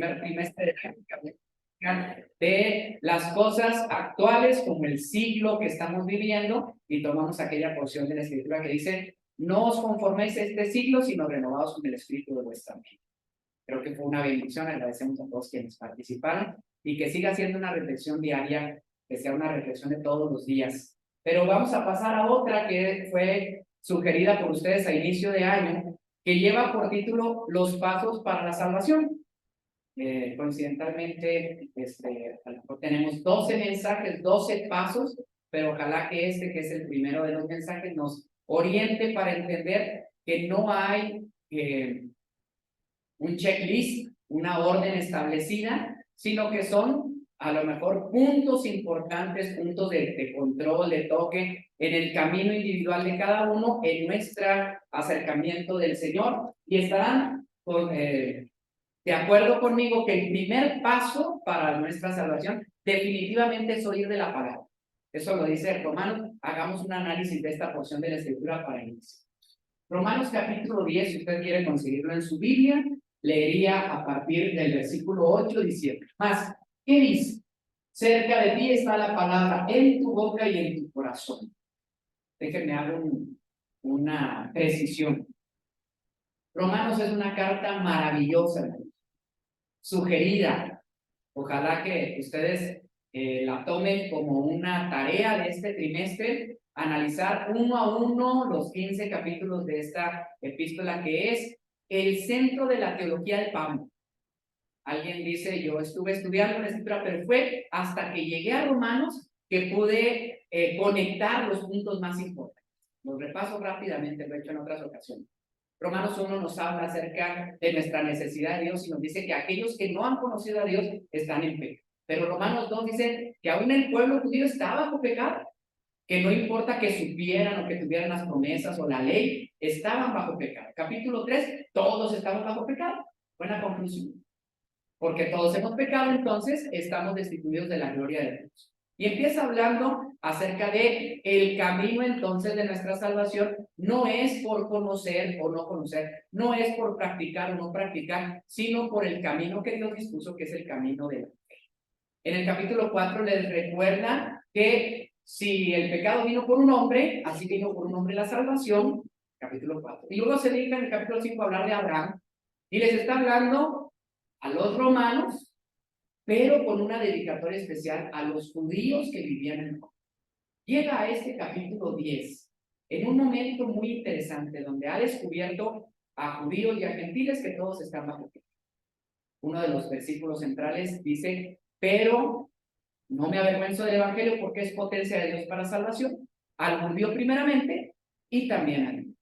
primer trimestre de las cosas actuales como el siglo que estamos viviendo y tomamos aquella porción de la Escritura que dice: no os conforméis a este siglo, sino renovaos con el espíritu de vuestra mente. Creo que fue una bendición, agradecemos a todos quienes participaron y que siga siendo una reflexión diaria, que sea una reflexión de todos los días. Pero vamos a pasar a otra que fue sugerida por ustedes a inicio de año, que lleva por título Los pasos para la salvación. Coincidentalmente, a lo mejor tenemos 12 mensajes, 12 pasos, pero ojalá que este, que es el primero de los mensajes, nos oriente para entender que no hay un checklist, una orden establecida, sino que son a lo mejor puntos importantes, puntos de control, de toque en el camino individual de cada uno, en nuestro acercamiento del Señor, y estarán de acuerdo conmigo que el primer paso para nuestra salvación definitivamente es oír de la palabra. Eso lo dice Romanos. Hagamos un análisis de esta porción de la Escritura para iniciar. Romanos capítulo 10, si usted quiere conseguirlo en su Biblia, leería a partir del versículo 8 diciendo: más, ¿qué dice? Cerca de ti está la palabra, en tu boca y en tu corazón. Déjenme hacer una precisión. Romanos es una carta maravillosa, sugerida. Ojalá que ustedes la tomen como una tarea de este trimestre, analizar uno a uno los 15 capítulos de esta epístola, que es el centro de la teología de Pablo. Alguien dice: yo estuve estudiando la Escritura, pero fue hasta que llegué a Romanos que pude conectar los puntos más importantes. Los repaso rápidamente, lo he hecho en otras ocasiones. Romanos 1 nos habla acerca de nuestra necesidad de Dios y nos dice que aquellos que no han conocido a Dios están en pecado. Pero Romanos 2 dice que aún el pueblo judío está bajo pecado, que no importa que supieran o que tuvieran las promesas o la ley, estaban bajo pecado. Capítulo 3, todos estamos bajo pecado. Buena conclusión. Porque todos hemos pecado, entonces estamos destituidos de la gloria de Dios. Y empieza hablando acerca de el camino entonces de nuestra salvación. No es por conocer o no conocer, no es por practicar o no practicar, sino por el camino que Dios dispuso, que es el camino de la fe. En el capítulo 4 les recuerda que si el pecado vino por un hombre, así vino por un hombre la salvación, capítulo 4. Y luego se dedica en el capítulo 5 a hablar de Abraham, y les está hablando a los romanos, pero con una dedicatoria especial a los judíos que vivían en Roma. Llega a este capítulo 10 en un momento muy interesante, donde ha descubierto a judíos y a gentiles que todos están bajo pecado. Uno de los versículos centrales dice: pero no me avergüenzo del evangelio, porque es potencia de Dios para salvación, al judío primeramente y también al griego.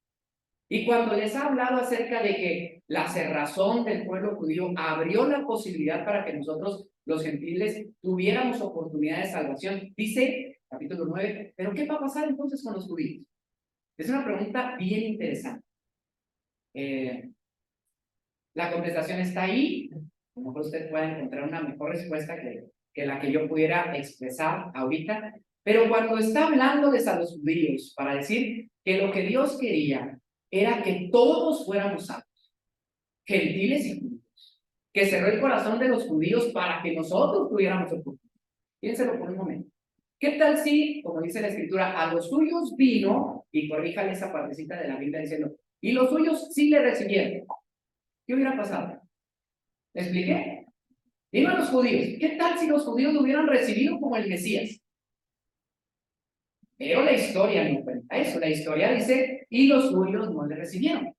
Y cuando les ha hablado acerca de que la cerrazón del pueblo judío abrió la posibilidad para que nosotros, los gentiles, tuviéramos oportunidad de salvación, dice, capítulo 9, ¿pero qué va a pasar entonces con los judíos? Es una pregunta bien interesante. La contestación está ahí. A lo mejor usted puede encontrar una mejor respuesta que la que yo pudiera expresar ahorita. Pero cuando está hablándoles a los judíos para decir que lo que Dios quería era que todos fuéramos salvos, gentiles y judíos, que cerró el corazón de los judíos para que nosotros tuviéramos oportunidad. Piénselo por un momento. ¿Qué tal si, como dice la Escritura, a los suyos vino, y corríjale esa partecita de la Biblia diciendo, y los suyos sí le recibieron? ¿Qué hubiera pasado? ¿Me expliqué? Vino a los judíos. ¿Qué tal si los judíos lo hubieran recibido como el Mesías? Pero la historia no cuenta eso. La historia dice: y los judíos no le recibieron.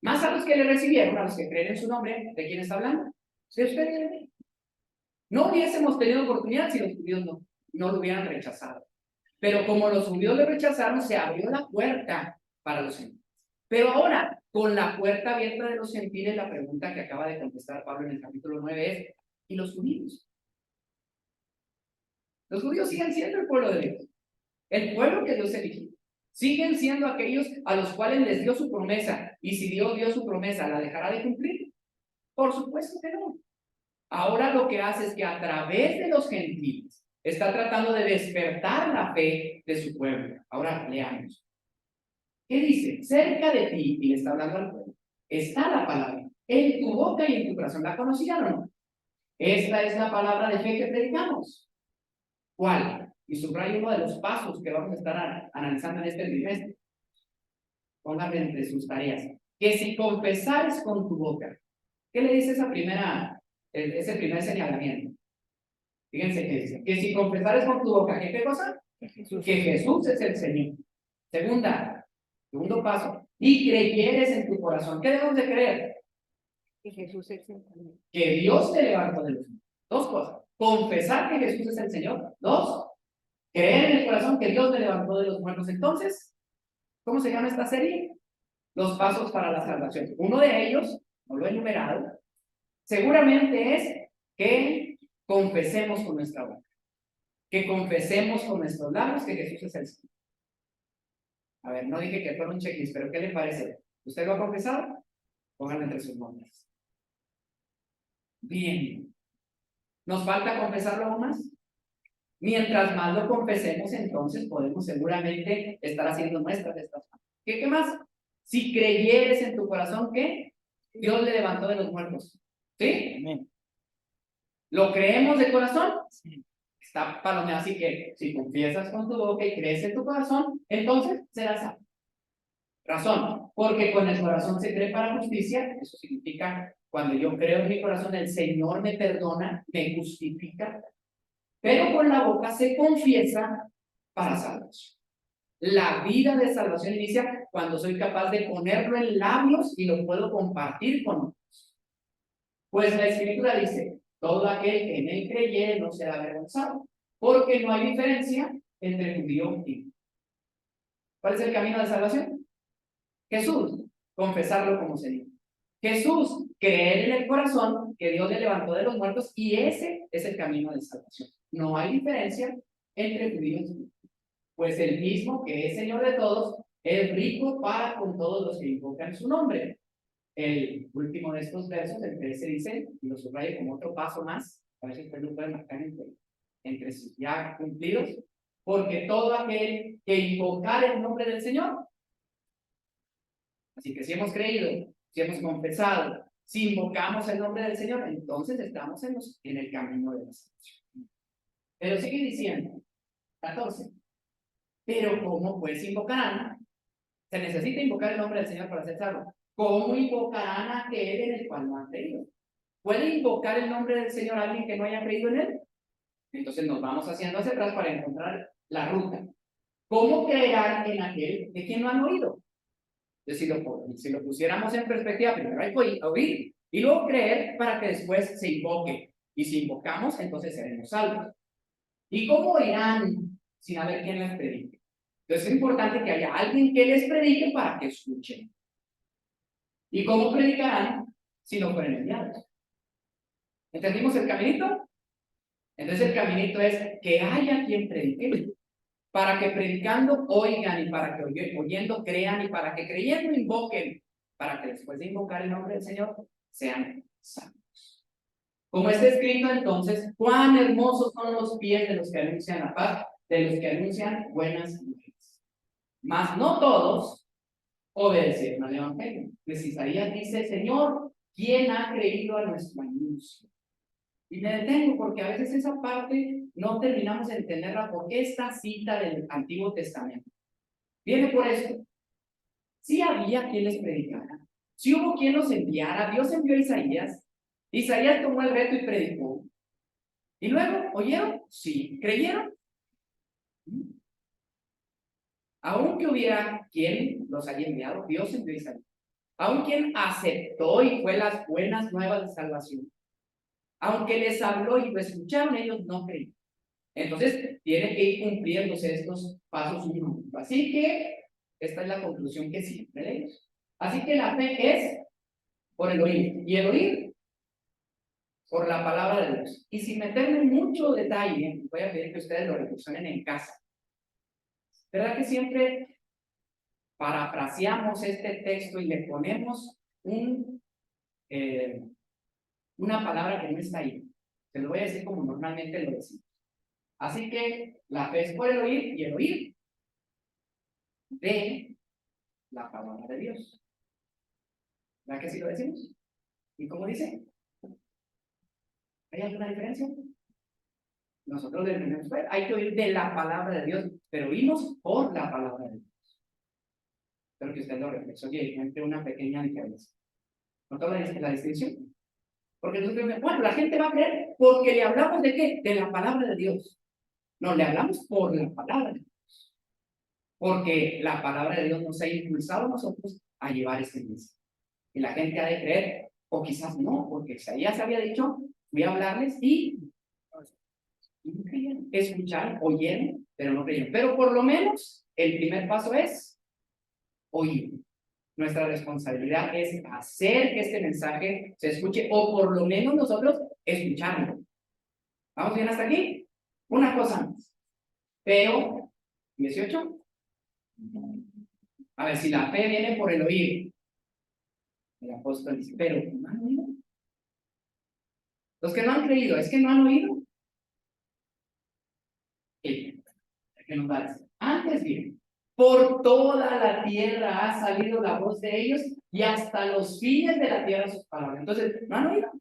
Más a los que le recibieron, a los que creen en su nombre. ¿De quién está hablando? De ustedes. No hubiésemos tenido oportunidad si los judíos no lo hubieran rechazado. Pero como los judíos le rechazaron, se abrió la puerta para los gentiles. Pero ahora, con la puerta abierta de los gentiles, la pregunta que acaba de contestar Pablo en el capítulo 9 es: ¿y los judíos? Los judíos siguen siendo el pueblo de Dios, el pueblo que Dios eligió. Siguen siendo aquellos a los cuales les dio su promesa. Y si Dios dio su promesa, ¿la dejará de cumplir? Por supuesto que no. Ahora lo que hace es que a través de los gentiles está tratando de despertar la fe de su pueblo. Ahora leamos. ¿Qué dice? Cerca de ti, y le está hablando al pueblo, está la palabra, en tu boca y en tu corazón. ¿La conocían o no? Esta es la palabra de fe que predicamos. ¿Cuál? Y subrayo uno de los pasos que vamos a estar analizando en este trimestre. Pónganme entre sus tareas. Que si confesares con tu boca, ¿qué le dice ese primer señalamiento? Fíjense que dice, que si confesares con tu boca, ¿qué cosa? Que Jesús es el Señor. Segundo paso, y creyeres en tu corazón. ¿Qué debemos de creer? Que Jesús es el Señor. Que Dios te levantó de los muertos. Dos cosas. Confesar que Jesús es el Señor. Dos, creer en el corazón que Dios me levantó de los muertos. Entonces, ¿cómo se llama esta serie? Los pasos para la salvación. Uno de ellos, no lo he enumerado, seguramente es que confesemos con nuestra boca. Que confesemos con nuestros labios que Jesús es el Señor. A ver, no dije que fuera un checklist, pero ¿qué le parece? ¿Usted lo ha confesado? Pónganlo entre sus nombres. Bien. ¿Nos falta confesarlo aún más? Mientras más lo confesemos, entonces podemos seguramente estar haciendo nuestras estas cosas. ¿Qué más? Si creyeres en tu corazón que Dios le levantó de los muertos. ¿Sí? Amén. ¿Lo creemos de corazón? Sí. Está palomeado, así que si confiesas con tu boca y crees en tu corazón, entonces serás salvo. Razón, porque con el corazón se cree para justicia. Eso significa, cuando yo creo en mi corazón, el Señor me perdona, me justifica, pero con la boca se confiesa para salvación. La vida de salvación inicia cuando soy capaz de ponerlo en labios y lo puedo compartir con otros. Pues la Escritura dice, todo aquel que en él creyere no será avergonzado, porque no hay diferencia entre judío y griego. ¿Cuál es el camino de salvación? Jesús, confesarlo como Señor. Jesús, creer en el corazón que Dios le levantó de los muertos, y ese es el camino de salvación. No hay diferencia entre judíos y griegos. Pues el mismo que es Señor de todos, es rico para con todos los que invocan su nombre. El último de estos versos, el 13, dice, y lo subrayo como otro paso más, a ver si usted lo puede marcar entre sus ya cumplidos, porque todo aquel que invocar el nombre del Señor. Así que si hemos creído, si hemos confesado, si invocamos el nombre del Señor, entonces estamos en el camino de la salvación. Pero sigue diciendo, 14. Pero ¿cómo pues invocarán? Se necesita invocar el nombre del Señor para ser salvo. ¿Cómo invocarán a aquel en el cual no han creído? ¿Puede invocar el nombre del Señor a alguien que no haya creído en él? Entonces nos vamos haciendo hacia atrás para encontrar la ruta. ¿Cómo creerán en aquel de quien no han oído? Entonces, si lo pusiéramos en perspectiva, primero hay que oír y luego creer para que después se invoque. Y si invocamos, entonces seremos salvos. ¿Y cómo oirán sin haber quien les predique? Entonces es importante que haya alguien que les predique para que escuchen. ¿Y cómo predicarán si no fueren enviados? ¿Entendimos el caminito? Entonces el caminito es que haya quien predique, para que predicando oigan, y para que oyendo crean, y para que creyendo invoquen, para que después de invocar el nombre del Señor sean santos. Como está escrito entonces, cuán hermosos son los pies de los que anuncian la paz, de los que anuncian buenas noticias. Mas no todos obedecieron al evangelio. Pues Isaías dice, Señor, ¿quién ha creído a nuestro anuncio? Y me detengo porque a veces esa parte no terminamos de entenderla, porque esta cita del Antiguo Testamento viene por esto. Sí había quien les predicara, sí hubo quien los enviara. Dios envió a Isaías. Isaías tomó el reto y predicó. Y luego, ¿oyeron? Sí. ¿Creyeron? Aunque hubiera quien los haya enviado, Dios envió a Isaías. Aun quien aceptó y fue las buenas nuevas de salvación. Aunque les habló y lo escucharon, ellos no creyeron. Entonces, tiene que ir cumpliéndose estos pasos uno. Así que, esta es la conclusión que siempre leemos. Así que la fe es por el oír. Y el oír por la palabra de Dios. Y sin meterme en mucho detalle, voy a pedir que ustedes lo reflexionen en casa. ¿Verdad que siempre parafraseamos este texto y le ponemos una palabra que no está ahí? Se lo voy a decir como normalmente lo decimos. Así que la fe es por el oír, y el oír de la palabra de Dios. ¿Verdad que sí lo decimos? ¿Y cómo dice? ¿Hay alguna diferencia? Nosotros debemos ver, hay que oír de la palabra de Dios, pero oímos por la palabra de Dios. Espero que usted lo reflexione y encuentre una pequeña diferencia. ¿Notó la distinción? Porque nosotros, bueno, la gente va a creer porque le hablamos de qué? De la palabra de Dios. No, le hablamos por la palabra de Dios. Porque la palabra de Dios nos ha impulsado a nosotros a llevar este mensaje. Y la gente ha de creer, o quizás no, porque Isaías había dicho, voy a hablarles y no creyeron. Escucharon, oyeron, pero no creyeron. Pero por lo menos el primer paso es oír. Nuestra responsabilidad es hacer que este mensaje se escuche, o por lo menos nosotros escucharlo. ¿Vamos bien hasta aquí? Una cosa más. Pero, 18. A ver, si la fe viene por el oír. El apóstol dice, pero ¿no han oído? Los que no han creído, ¿es que no han oído? ¿Qué nos va a decir? Antes bien, por toda la tierra ha salido la voz de ellos y hasta los fines de la tierra sus palabras. Entonces, ¿no han oído?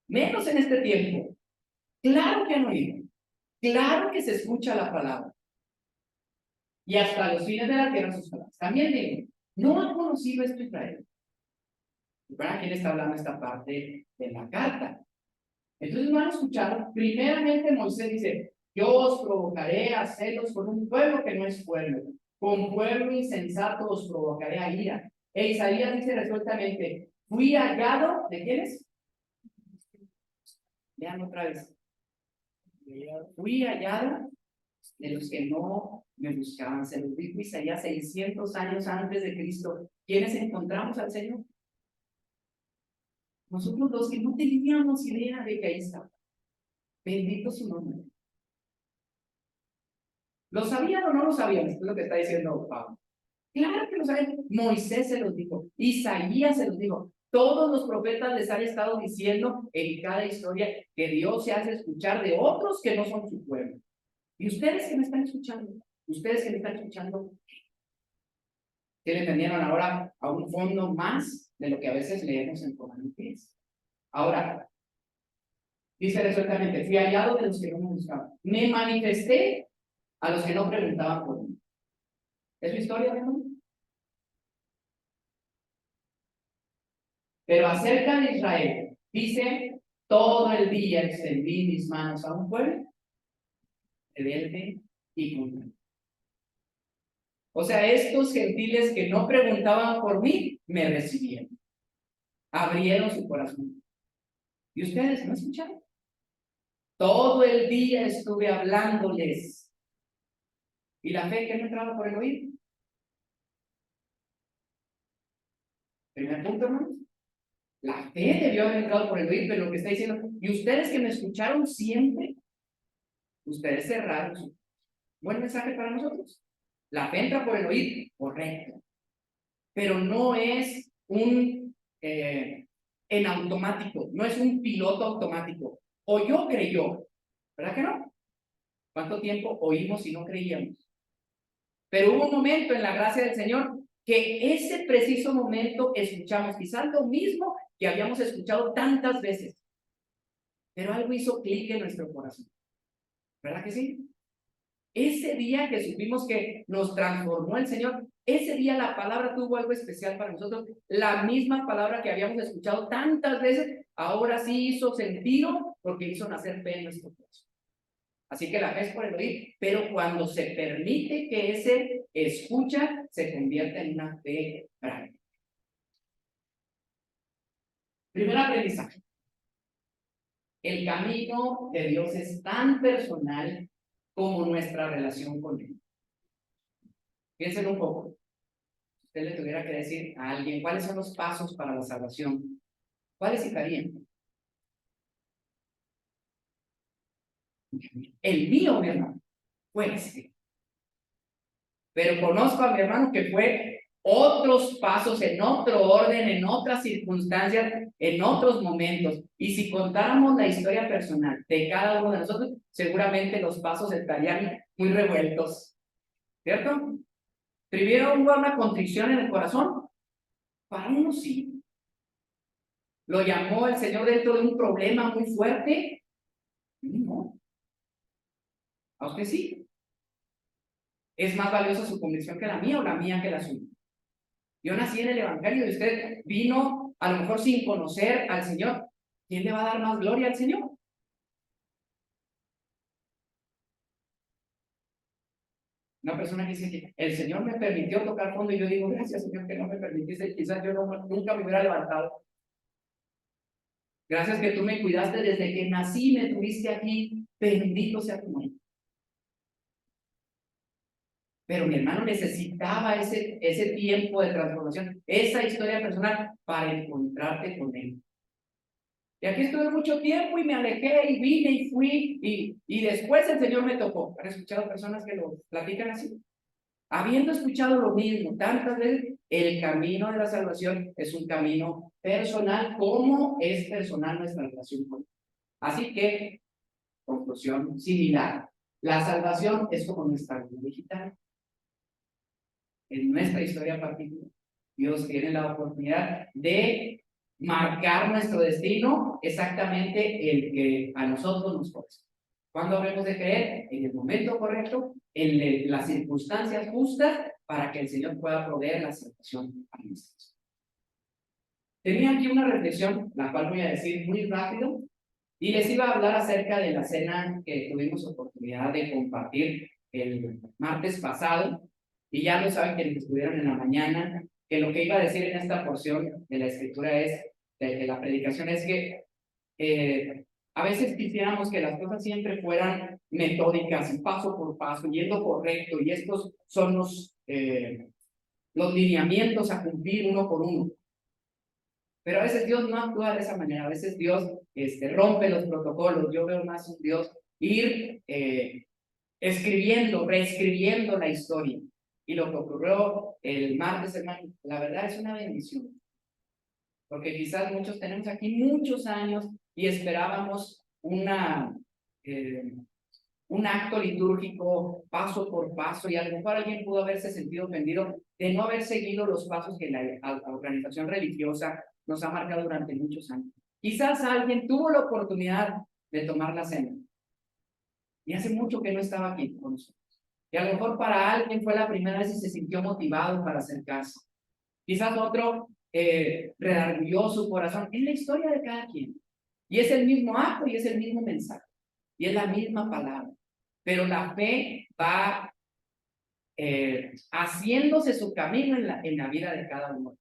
Menos en este tiempo. Claro que han oído. Claro que se escucha la palabra. Y hasta los fines de la tierra sus palabras. También digo, no han conocido esto Israel. ¿Para quién está hablando esta parte de la carta? Entonces no han escuchado. Primeramente Moisés dice, yo os provocaré a celos con un pueblo que no es pueblo. Con pueblo insensato os provocaré a ira. E Isaías dice resueltamente, fui hallado, ¿de quiénes? Vean otra vez. Fui hallado de los que no me buscaban. Se los dijo Isaías 600 años antes de Cristo. ¿Quiénes encontramos al Señor? Nosotros los que no teníamos idea de que ahí estaba. Bendito su nombre. ¿Lo sabían o no lo sabían? Esto es lo que está diciendo Pablo. Claro que lo saben. Moisés se los dijo. Isaías se los dijo. Todos los profetas les han estado diciendo en cada historia que Dios se hace escuchar de otros que no son su pueblo. Y ustedes que me están escuchando, ¿qué le entendieron ahora a un fondo más de lo que a veces leemos en Corintios? Ahora, dice resueltamente, fui hallado de los que no me buscaban. Me manifesté a los que no preguntaban por mí. ¿Es su historia, hermano? Pero acerca de Israel, dice, todo el día extendí mis manos a un pueblo rebelde y contra. O sea, estos gentiles que no preguntaban por mí, me recibieron. Abrieron su corazón. ¿Y ustedes no escucharon? Todo el día estuve hablándoles. ¿Y la fe que no entraba por el oído? Primer punto, hermanos. La fe debió haber entrado por el oído, pero lo que está diciendo, y ustedes que me escucharon siempre, ustedes cerraron su buen mensaje para nosotros. La fe entra por el oído, correcto. Pero no es un en automático, no es un piloto automático. Oyó, creyó. ¿Verdad que no? ¿Cuánto tiempo oímos y no creíamos? Pero hubo un momento en la gracia del Señor que ese preciso momento escuchamos, quizás lo mismo que habíamos escuchado tantas veces. Pero algo hizo clic en nuestro corazón. ¿Verdad que sí? Ese día que supimos que nos transformó el Señor, ese día la palabra tuvo algo especial para nosotros. La misma palabra que habíamos escuchado tantas veces, ahora sí hizo sentido porque hizo nacer fe en nuestro corazón. Así que la fe es por el oír, pero cuando se permite que ese escucha se convierta en una fe práctica. Primer aprendizaje. El camino de Dios es tan personal como nuestra relación con Él. Piensen un poco. Si usted le tuviera que decir a alguien cuáles son los pasos para la salvación, ¿cuáles citarían? El mío, mi hermano, fue este. Pero conozco a mi hermano que fue otros pasos en otro orden, en otras circunstancias, en otros momentos. Y si contáramos la historia personal de cada uno de nosotros, seguramente los pasos estarían muy revueltos. ¿Cierto? Primero hubo una contrición en el corazón. Para unos sí. ¿Lo llamó el Señor dentro de un problema muy fuerte? No. ¿A usted sí? ¿Es más valiosa su convicción que la mía o la mía que la suya? Yo nací en el Evangelio y usted vino a lo mejor sin conocer al Señor. ¿Quién le va a dar más gloria al Señor? Una persona que dice que el Señor me permitió tocar fondo y yo digo, gracias Señor que no me permitiste, quizás yo nunca me hubiera levantado. Gracias que tú me cuidaste desde que nací, me tuviste aquí, bendito sea tu nombre. Pero mi hermano necesitaba ese tiempo de transformación, esa historia personal para encontrarte con él. Y aquí estuve mucho tiempo y me alejé y vine y fui y después el Señor me tocó. ¿Han escuchado personas que lo platican así? Habiendo escuchado lo mismo tantas veces, el camino de la salvación es un camino personal, como es personal nuestra relación con Él. Así que, conclusión similar. La salvación es como nuestra vida digital. En nuestra historia particular, Dios tiene la oportunidad de marcar nuestro destino exactamente el que a nosotros nos corresponde. ¿Cuándo habremos de creer? En el momento correcto, en las circunstancias justas, para que el Señor pueda proveer la salvación a nosotros. Tenía aquí una reflexión, la cual voy a decir muy rápido, y les iba a hablar acerca de la cena que tuvimos oportunidad de compartir el martes pasado, y ya lo saben quienes estuvieron en la mañana, que lo que iba a decir en esta porción de la escritura es, de la predicación, es que a veces quisiéramos que las cosas siempre fueran metódicas y paso por paso, yendo correcto, y estos son los lineamientos a cumplir uno por uno. Pero a veces Dios no actúa de esa manera, a veces Dios rompe los protocolos. Yo veo más un Dios ir escribiendo, reescribiendo la historia. Y lo que ocurrió el martes, hermano, la verdad es una bendición. Porque quizás muchos tenemos aquí muchos años y esperábamos un acto litúrgico paso por paso, y a lo mejor alguien pudo haberse sentido ofendido de no haber seguido los pasos que la organización religiosa nos ha marcado durante muchos años. Quizás alguien tuvo la oportunidad de tomar la cena y hace mucho que no estaba aquí con nosotros. Y a lo mejor para alguien fue la primera vez y se sintió motivado para acercarse. Quizás otro redarguyó su corazón. Es la historia de cada quien. Y es el mismo acto y es el mismo mensaje. Y es la misma palabra. Pero la fe va haciéndose su camino en la vida de cada uno.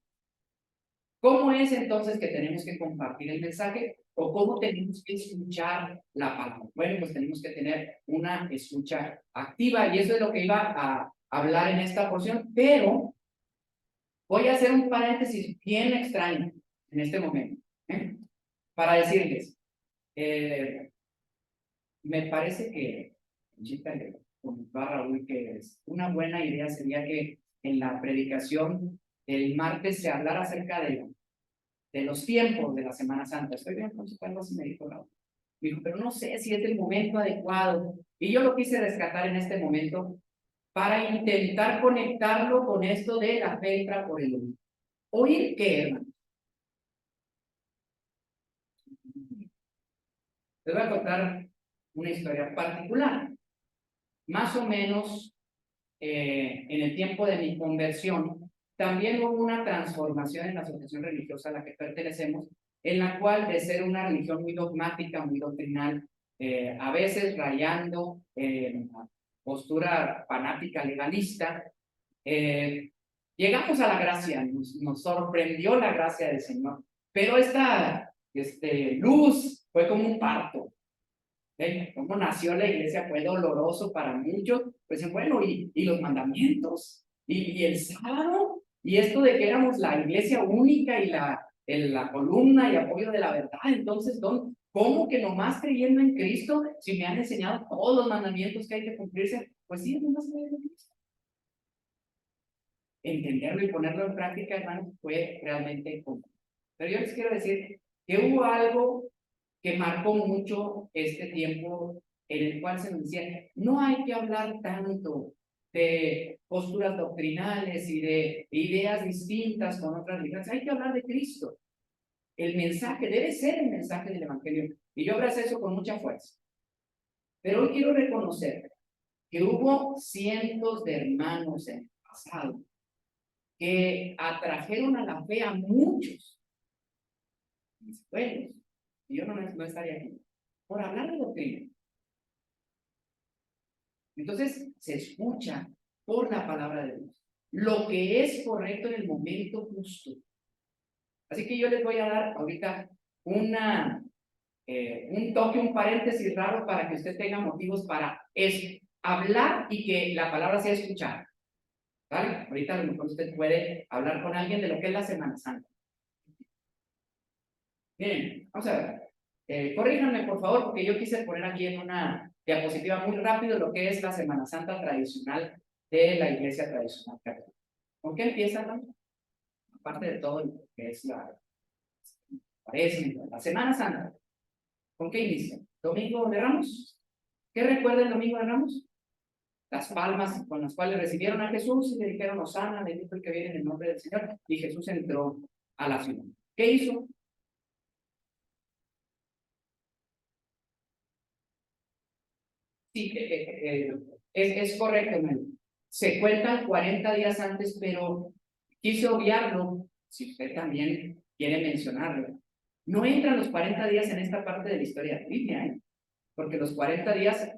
¿Cómo es entonces que tenemos que compartir el mensaje? ¿O cómo tenemos que escuchar la palabra? Bueno, pues tenemos que tener una escucha activa, y eso es lo que iba a hablar en esta porción, pero voy a hacer un paréntesis bien extraño en este momento, para decirles, me parece que, con Raúl, que es una buena idea sería que en la predicación el martes se hablara acerca de los tiempos de la Semana Santa. Estoy bien, algo así me dijo Raúl. Me dijo, pero no sé si es el momento adecuado. Y yo lo quise rescatar en este momento para intentar conectarlo con esto de la fe entra por el oído. ¿Oír qué, hermano? Les voy a contar una historia particular. Más o menos en el tiempo de mi conversión, también hubo una transformación en la asociación religiosa a la que pertenecemos, en la cual, de ser una religión muy dogmática, muy doctrinal, a veces rayando postura fanática legalista, llegamos a la gracia, nos sorprendió la gracia del Señor, pero esta luz fue como un parto. ¿Cómo nació la iglesia? Fue doloroso para muchos. Pues bueno, y los mandamientos, y el sábado, y esto de que éramos la iglesia única y la columna y apoyo de la verdad. Entonces, ¿cómo que nomás creyendo en Cristo, si me han enseñado todos los mandamientos que hay que cumplirse? Pues sí, nomás creyendo en Cristo. Entenderlo y ponerlo en práctica, hermanos, fue realmente complicado. Pero yo les quiero decir que hubo algo que marcó mucho este tiempo, en el cual se nos decía, no hay que hablar tanto de posturas doctrinales y de ideas distintas con otras religiones, hay que hablar de Cristo. el mensaje, debe ser el mensaje del Evangelio. Y yo abrazo eso con mucha fuerza. Pero hoy quiero reconocer que hubo cientos de hermanos en el pasado que atrajeron a la fe a muchos mis pueblos. Y yo no estaría aquí por hablar de doctrina. Entonces se escucha por la palabra de Dios lo que es correcto en el momento justo. Así que yo les voy a dar ahorita un toque, un paréntesis raro para que usted tenga motivos para hablar y que la palabra sea escuchada. ¿Vale? Ahorita a lo mejor usted puede hablar con alguien de lo que es la Semana Santa. Bien, vamos a ver. Corríjanme, por favor, porque yo quise poner aquí en una diapositiva muy rápido lo que es la Semana Santa tradicional de la Iglesia tradicional católica. ¿Con qué empieza, no? Aparte de todo lo que es la Semana Santa. ¿Con qué inicia? ¿Domingo de Ramos? ¿Qué recuerda el Domingo de Ramos? Las palmas con las cuales recibieron a Jesús y le dijeron: Hosana, bendito el que viene en el nombre del Señor. Y Jesús entró a la ciudad. ¿Qué hizo? Sí, es correcto, Mel. Se cuentan 40 días antes, pero quise obviarlo, si usted también quiere mencionarlo. No entran los 40 días en esta parte de la historia de la Biblia, porque los 40 días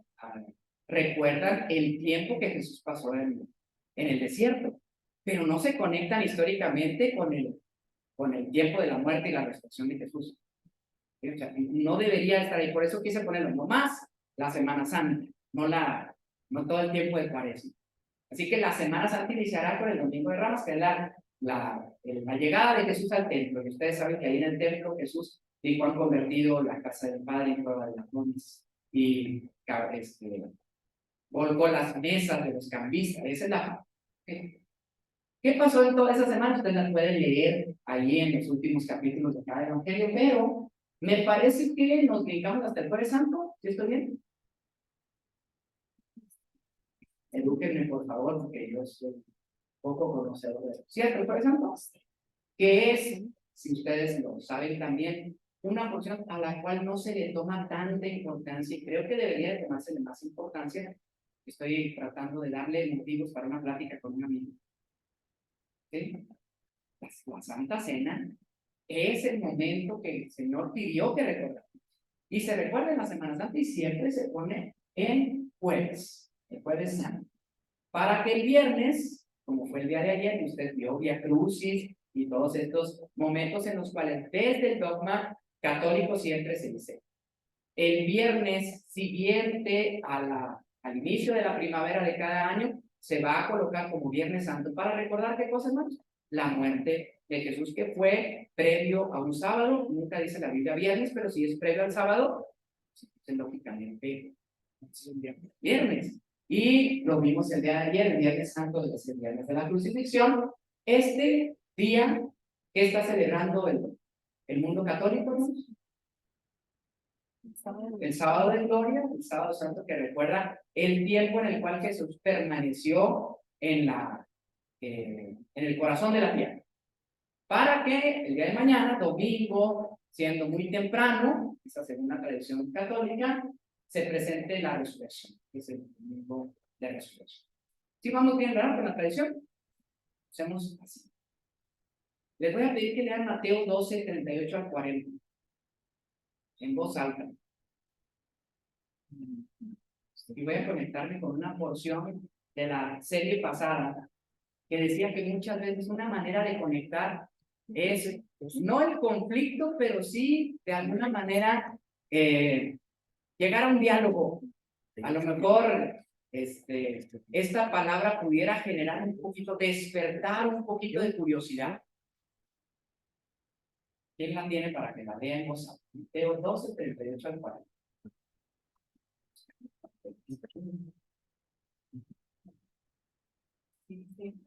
recuerdan el tiempo que Jesús pasó en el desierto, pero no se conectan históricamente con el tiempo de la muerte y la resurrección de Jesús. O sea, no debería estar ahí, por eso quise ponerlo nomás la Semana Santa, no todo el tiempo de Cuaresma. Así que la Semana Santa iniciará con el Domingo de Ramos, que es la llegada de Jesús al templo. Y ustedes saben que ahí en el templo Jesús dijo: han convertido la casa del Padre en cueva de ladrones, y volcó las mesas de los cambistas. Esa es ¿Qué pasó en toda esa semana? Ustedes la pueden leer ahí en los últimos capítulos de cada evangelio, pero me parece que nos brincamos hasta el Jueves Santo. ¿Sí estoy bien? Edúquenme, por favor, porque yo soy poco conocedor de eso. ¿Cierto? El Jueves Santo, que es, si ustedes lo saben también, una porción a la cual no se le toma tanta importancia, y creo que debería de tomarse más importancia. Estoy tratando de darle motivos para una plática con un amigo. ¿Sí? La Santa Cena es el momento que el Señor pidió que recordáramos. Y se recuerda en la Semana Santa y siempre se pone en jueves, el Jueves Santo. Para que el viernes, como fue el día de ayer, usted vio Vía Crucis y todos estos momentos en los cuales desde el dogma católico siempre se dice: el viernes siguiente al inicio de la primavera de cada año se va a colocar como Viernes Santo para recordar qué cosa más, la muerte de Jesús, que fue previo a un sábado. Nunca dice la Biblia viernes, pero si es previo al sábado, pues, lógicamente es un viernes. Y lo vimos el día de ayer, el Viernes Santo, es el Viernes de la Crucifixión. Este día que está celebrando el mundo católico, ¿no? El sábado de gloria, el sábado santo, que recuerda el tiempo en el cual Jesús permaneció en el corazón de la tierra, para que el día de mañana, domingo, siendo muy temprano, esa según la tradición católica, se presente la resurrección, que es el domingo de resurrección. ¿Sí vamos bien, verdad, con la tradición? Hacemos así. Les voy a pedir que lean Mateo 12, 38 al 40, en voz alta. Y voy a conectarme con una porción de la serie pasada que decía que muchas veces una manera de conectar es no el conflicto, pero sí de alguna manera llegar a un diálogo. A lo mejor esta palabra pudiera generar un poquito, despertar un poquito de curiosidad. ¿Quién la tiene para que la lea en voz alta? Mateo 12, 38 al 40.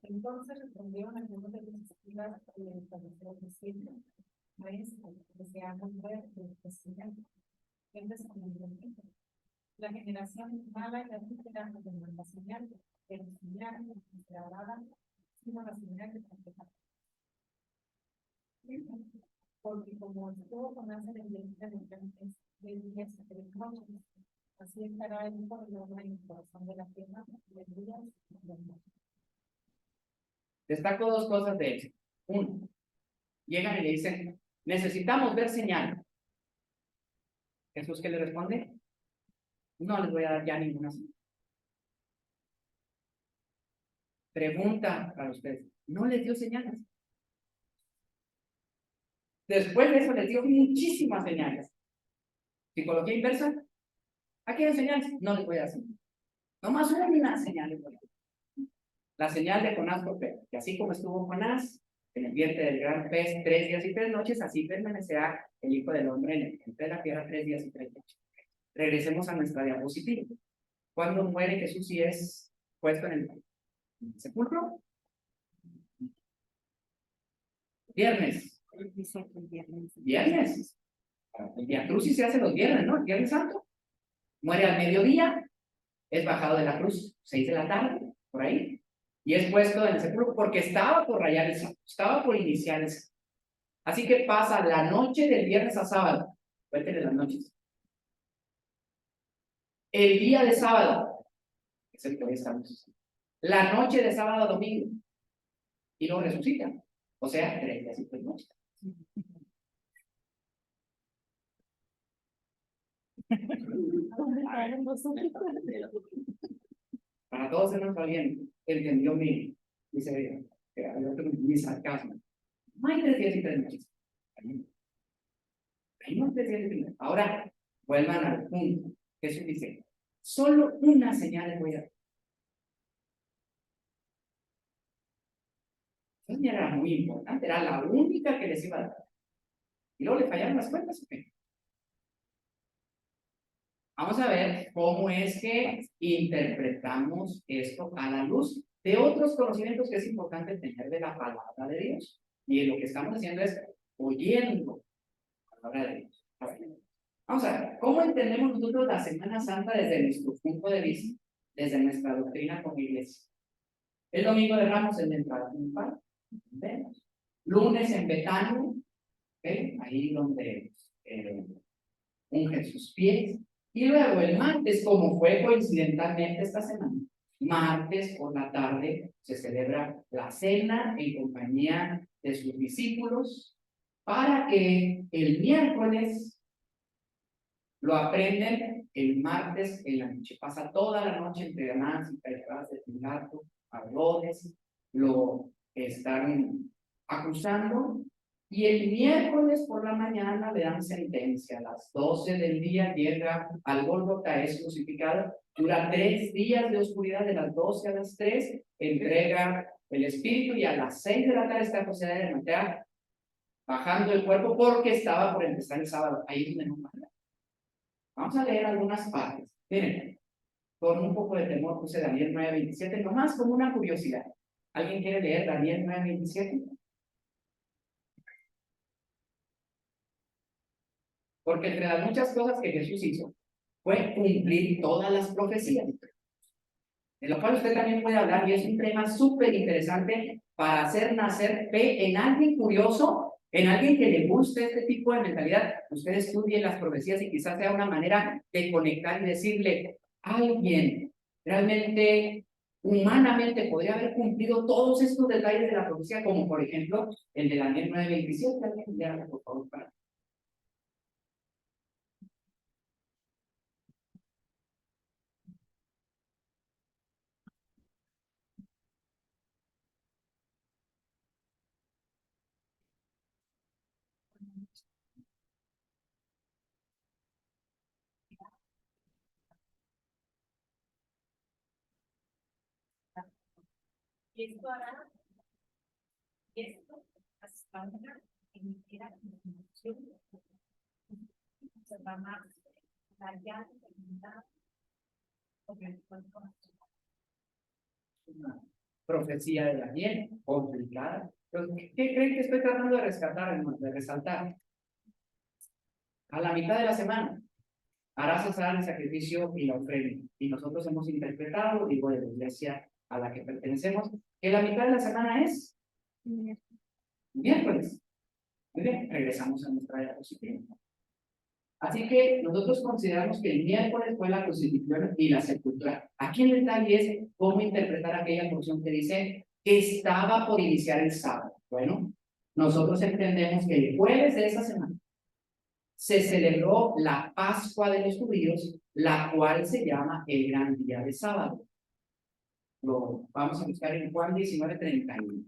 Entonces respondieron algunos de los escribas y le establecieron diciendo: Maestro, deseamos ver tu testimonio. Él respondió: la generación mala y adúltera no demanda señal, pero señal no será dada, sino la señal de profeta. porque como estuvo con Aser en de días y 3 noches, así estará el hijo del hombre en el corazón de la tierra de días y 3 noches. Destaco dos cosas de eso. Uno, llegan y le dicen, necesitamos ver señal. Jesús, ¿qué le responde? No les voy a dar ya ninguna señal. Pregunta para ustedes, ¿no les dio señales? Después de eso les dio muchísimas señales. Psicología inversa, ¿a qué señales? No les voy a dar señales. Nomás una señal les voy a dar. La señal de Jonás fue fe, que así como estuvo Jonás en el vientre del gran pez 3 días y 3 noches, así permanecerá el Hijo del Hombre en el vientre de la tierra 3 días y 3 noches. Regresemos a nuestra diapositiva. ¿Cuándo muere Jesús y es puesto en el sepulcro? Viernes. Dice que el viernes. Viernes. El Vía Crucis se hace los viernes, ¿no? El Viernes Santo. Muere al mediodía, es bajado de la cruz, 6 de la tarde, por ahí, y es puesto en el sepulcro porque estaba por rayar el sábado, estaba por iniciar el sábado. Así que pasa la noche del viernes a sábado, cuéntenle las noches. El día de sábado, es el que hoy estamos usando. La noche de sábado a domingo, y luego resucita, o sea, 3 días y 3 noches. Para todos se nos va bien, entendió mi sarcasmo. No hay 3 días y 3 noches. Hay no 3 días y 3 noches. Ahora, vuelvan al punto. Jesús dice, solo una señal les voy a dar. Esa señal era muy importante, era la única que les iba a dar. Y luego le fallaron las cuentas, ¿ok? Vamos a ver cómo es que interpretamos esto a la luz de otros conocimientos que es importante tener de la palabra de Dios. Y lo que estamos haciendo es oyendo la palabra de Dios. A ver, vamos a ver, ¿cómo entendemos nosotros la Semana Santa desde nuestro punto de vista, desde nuestra doctrina como iglesia? El domingo de Ramos es la entrada triunfal, ¿entendemos? Lunes en Betania, ¿okay? Ahí donde ungen sus pies. Y luego el martes, como fue coincidentalmente esta semana, martes por la tarde se celebra la cena en compañía de sus discípulos para que el miércoles lo aprenden el martes en la noche. Pasa toda la noche entre Anás y Caifás de Pilato, Herodes, lo están acusando. Y el miércoles por la mañana le dan sentencia. A las 12 del día llega al Gólgota, es crucificado. Dura 3 días de oscuridad, de las 12 a las 3, entrega el espíritu y a las 6 de la tarde está José de Arimatea bajando el cuerpo porque estaba por empezar el sábado. Ahí es donde no manda. Vamos a leer algunas partes. Miren, con un poco de temor puse Daniel 9:27, nomás como una curiosidad. ¿Alguien quiere leer Daniel 9:27? Porque entre las muchas cosas que Jesús hizo, fue cumplir todas las profecías. De lo cual usted también puede hablar, y es un tema súper interesante para hacer nacer fe en alguien curioso, en alguien que le guste este tipo de mentalidad. Usted estudie las profecías y quizás sea una manera de conectar y decirle, alguien realmente, humanamente, podría haber cumplido todos estos detalles de la profecía, como por ejemplo el de Daniel 9:27. Alguien léalo, por favor, para. Y esto hará, esto hasta una entera información, se va más allá de la Una profecía de Daniel, complicada. Entonces, ¿qué creen que estoy tratando de rescatar, de resaltar? A la mitad de la semana, hará cesar el sacrificio y la ofrenda. Y nosotros hemos interpretado, digo, de la iglesia a la que pertenecemos, que la mitad de la semana es miércoles. Muy bien, regresamos a nuestra diapositiva. Así que nosotros consideramos que el miércoles fue la crucifixión y la sepultura. Aquí el detalle es cómo interpretar aquella porción que dice que estaba por iniciar el sábado. Bueno, nosotros entendemos que el jueves de esa semana se celebró la Pascua de los judíos, la cual se llama el gran día de sábado. Lo vamos a buscar en Juan 19:31.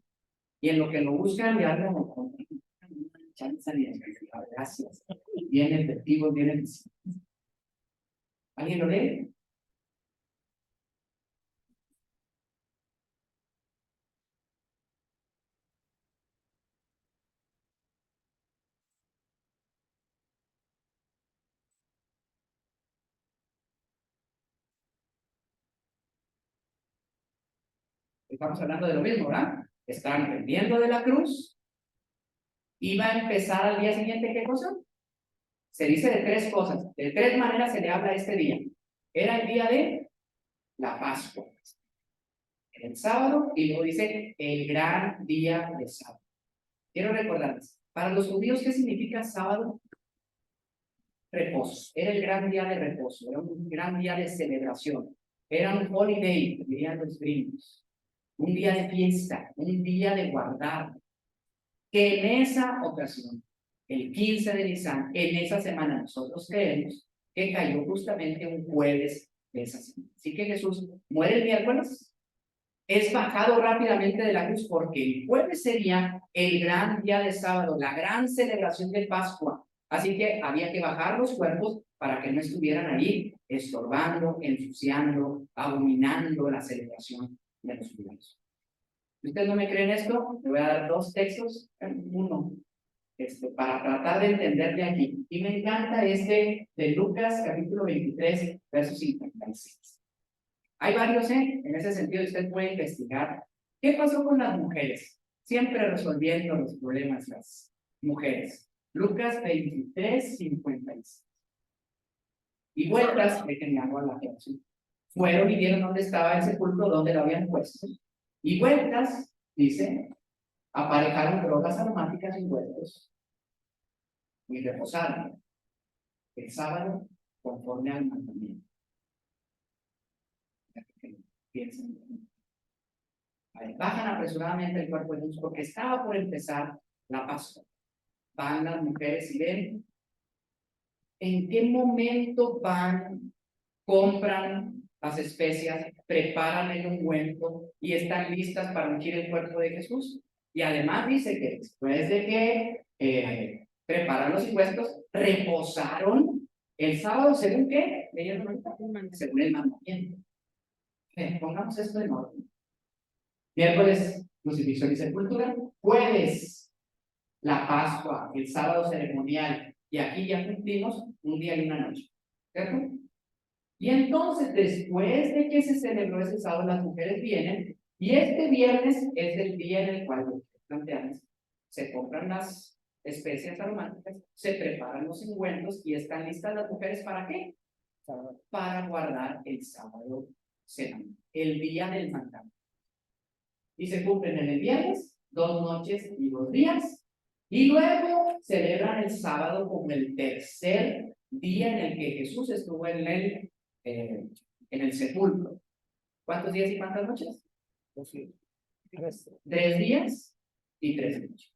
Y en lo que lo buscan, ya lo gracias. Bien efectivo, bien eficiente. ¿Alguien lo lee? Estamos hablando de lo mismo, ¿verdad? Están pendiendo de la cruz. Iba a empezar al día siguiente, ¿qué cosa? Se dice de tres cosas. De tres maneras se le habla a este día. Era el día de la Pascua. El sábado, y luego dice el gran día de sábado. Quiero recordarles, para los judíos, ¿qué significa sábado? Reposo. Era el gran día de reposo, era un gran día de celebración. Era un holiday, dirían los gringos. Un día de fiesta, un día de guardar. Que en esa ocasión, el 15 de Nisan, en esa semana nosotros creemos que cayó justamente un jueves de esa semana. Así que Jesús muere el miércoles, es bajado rápidamente de la cruz porque el jueves sería el gran día de sábado, la gran celebración de Pascua. Así que había que bajar los cuerpos para que no estuvieran allí estorbando, ensuciando, abominando la celebración de los judíos. Si ustedes no me creen esto, le voy a dar dos textos, uno, para tratar de entender de aquí. Y me encanta este de Lucas, capítulo 23, verso 56. Hay varios, en ese sentido usted puede investigar. ¿Qué pasó con las mujeres? Siempre resolviendo los problemas las mujeres. Lucas 23, 56. Y vueltas, déjenme hago la aclaración. Fueron y vieron dónde estaba el sepulcro, dónde lo habían puesto. Y vueltas, dice, aparejaron drogas aromáticas y huevos y reposaron el sábado conforme al mandamiento. Piensen. Bajan apresuradamente el cuerpo de Jesús porque estaba por empezar la Pascua. Van las mujeres y ven en qué momento van, compran las especias, preparan el ungüento y están listas para ungir el cuerpo de Jesús. Y además dice que después de que preparan los impuestos, reposaron el sábado, ¿según qué? Según el mandamiento. Pongamos esto en orden. Miércoles, crucifixión y sepultura. Jueves, la Pascua, el sábado ceremonial. Y aquí ya cumplimos un día y una noche. ¿Cierto? Y entonces, después de que se celebró ese sábado, las mujeres vienen. Y este viernes es el día en el cual, planteamos, se compran las especias aromáticas, se preparan los ungüentos y están listas las mujeres ¿para qué? Para guardar el sábado cena, el día del mandamiento. Y se cumplen en el viernes, 2 noches y 2 días, y luego celebran el sábado como el tercer día en el que Jesús estuvo en el sepulcro. ¿Cuántos días y cuántas noches? 3 días y 3 noches.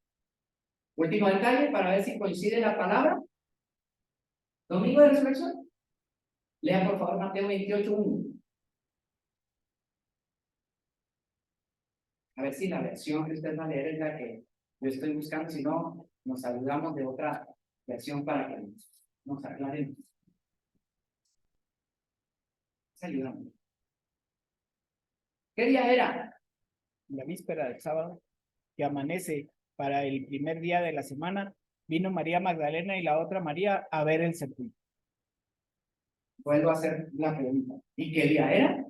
Último detalle para ver si coincide la palabra. Domingo de resurrección. Lea por favor Mateo 28:1. A ver si la versión que usted va a leer es la que yo estoy buscando, si no, nos ayudamos de otra versión para que nos aclaremos. Ayudamos. ¿Qué día era? La víspera del sábado, que amanece para el primer día de la semana, vino María Magdalena y la otra María a ver el sepulcro. Vuelvo a hacer la pregunta. ¿Y qué día era?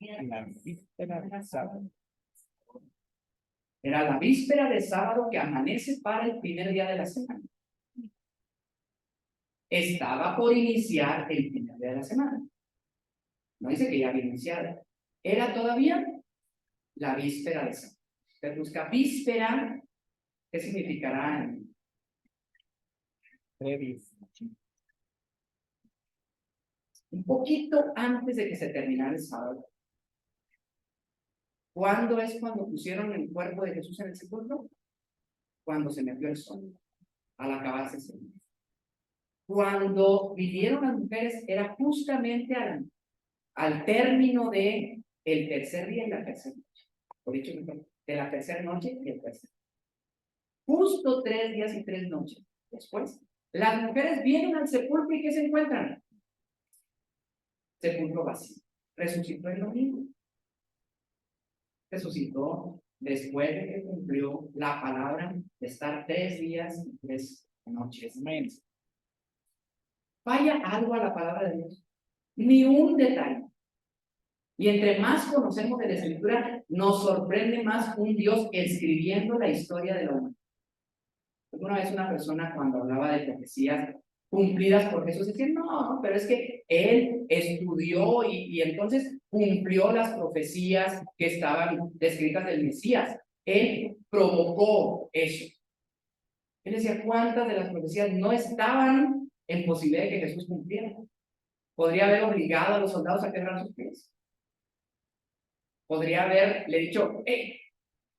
La víspera del sábado. Era la víspera de sábado que amanece para el primer día de la semana. Estaba por iniciar el primer día de la semana. No dice que ya había iniciado. Era todavía la víspera de sábado. Usted busca víspera ¿Qué significará en Previs. un poquito antes de que se terminara el sábado? ¿Cuándo es cuando pusieron el cuerpo de Jesús en el sepulcro? Cuando se metió el sol, al acabarse ese día. Cuando vinieron las mujeres era justamente al término de el tercer día y la tercera noche. Por dicho, de la tercera noche y el tercer. Justo 3 días y 3 noches después, las mujeres vienen al sepulcro y ¿qué se encuentran? Sepulcro vacío. Resucitó el domingo. Resucitó después de que cumplió la palabra de estar 3 días y 3 noches. Amén. Falla algo a la palabra de Dios. Ni un detalle. Y entre más conocemos de la Escritura, nos sorprende más un Dios escribiendo la historia de la humanidad. Alguna vez una persona cuando hablaba de profecías cumplidas por Jesús decía, no, pero es que él estudió y entonces cumplió las profecías que estaban descritas del Mesías. Él provocó eso. Él decía, ¿cuántas de las profecías no estaban en posibilidad de que Jesús cumpliera? Podría haber obligado a los soldados a quebrar sus pies. Podría haberle dicho,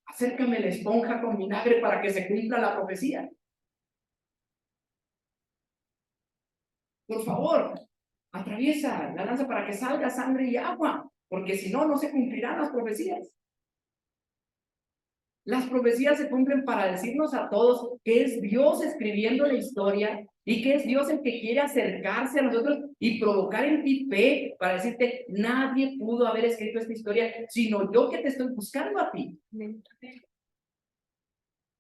acércame la esponja con vinagre para que se cumpla la profecía. Por favor, atraviesa la lanza para que salga sangre y agua, porque si no, no se cumplirán las profecías. Las profecías se cumplen para decirnos a todos que es Dios escribiendo la historia y que es Dios el que quiere acercarse a nosotros y provocar en ti fe para decirte, nadie pudo haber escrito esta historia, sino yo que te estoy buscando a ti.